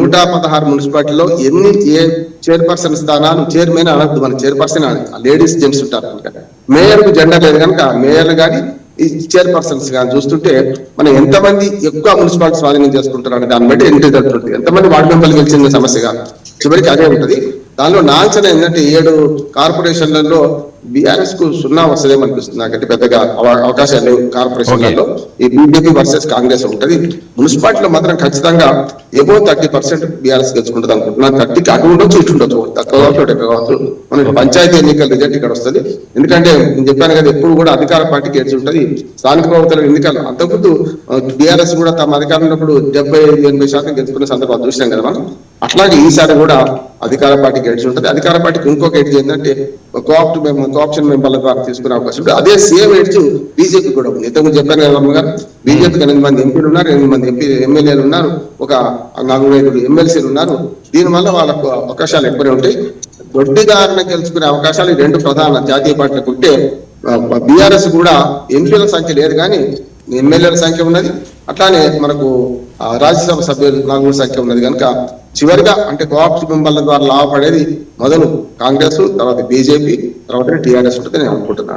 116 మున్సిపాలిటీలో ఏ చైర్పర్సన్ స్థానాలు చైర్మన్ అనద్దు, మన చైర్పర్సన్ లేడీస్ జెంట్స్ ఉంటారు కనుక మేయర్ కు జెండర్ లేదు కనుక మేయర్లు కానీ ఈ చైర్పర్సన్స్ కానీ చూస్తుంటే మనం ఎంతమంది ఎక్కువ మున్సిపాలిటీ స్వాధీనం చేసుకుంటారు అనే దాన్ని బట్టి ఎన్ని జరుగుతుంది, ఎంతమంది వార్డు మెంబర్లు గెలిచిన సమస్య కాదు, చివరికి అదే ఉంటుంది. దానిలో నాంచన ఏంటంటే 7 కార్పొరేషన్లలో బీఆర్ఎస్ కు 0 వస్తుందేమో అనిపిస్తుంది నాకంటే, పెద్దగా అవకాశాలు లేవు కార్పొరేషన్లలో. ఈ బీజేపీ వర్సెస్ కాంగ్రెస్ ఉంటుంది. మున్సిపాలిటీలో మాత్రం ఖచ్చితంగా ఏవో 30% బీఆర్ఎస్ గెలుచుకుంటుంది అనుకుంటున్నాను. 30కి అటు ఉండొచ్చు ఇటు ఉండొచ్చు, తక్కువ కావచ్చు ఎక్కువ కావచ్చు. మనకి పంచాయతీ ఎన్నికల రిజల్ట్ ఇక్కడ వస్తుంది. ఎందుకంటే నేను చెప్పాను కదా, ఎప్పుడు కూడా అధికార పార్టీకి గెలిచి ఉంటుంది. స్థానిక ప్రభుత్వాల ఎన్నికలు అంతకుముందు బీఆర్ఎస్ కూడా తమ అధికారంలో 70-80% గెలుచుకునే సందర్భాలు చూసినాం కదా మనం. అట్లాగే ఈసారి కూడా అధికార పార్టీ గెలిచి ఉంటుంది. అధికార పార్టీకి ఇంకొక ఎడ్జ్ ఏంటంటే కోఆప్షన్ మెంబర్ల ద్వారా తీసుకునే అవకాశం ఉంటుంది. అదే సేమ్ ఎడ్జ్ బీజేపీ కూడా ఉంది. ఇంతకుముందు చెప్పాను కదా అమ్మగారు, బీజేపీకి 8 మంది ఎంపీలు ఉన్నారు, 8 మంది ఎమ్మెల్యేలు ఉన్నారు, ఒక 4-5 ఎమ్మెల్సీలు ఉన్నారు. దీనివల్ల వాళ్ళకు అవకాశాలు ఎక్కువనే ఉంటాయి. దొడ్డిదారిన గెలుచుకునే అవకాశాలు ఈ 2 ప్రధాన జాతీయ పార్టీలకు ఉంటే, బీఆర్ఎస్ కూడా ఎంపీల సంఖ్య లేదు కానీ ఎమ్మెల్యేల సంఖ్య ఉన్నది. అట్లానే మనకు రాజ్యసభ సభ్యులు 4 సంఖ్య ఉన్నది కనుక చివరిగా అంటే కోఆప్షన్ మెంబర్ల ద్వారా లాభపడేది మొదలు కాంగ్రెస్, తర్వాత బీజేపీ, తర్వాత టీఆర్ఎస్ ఉంటుంది నేను అనుకుంటున్నాను.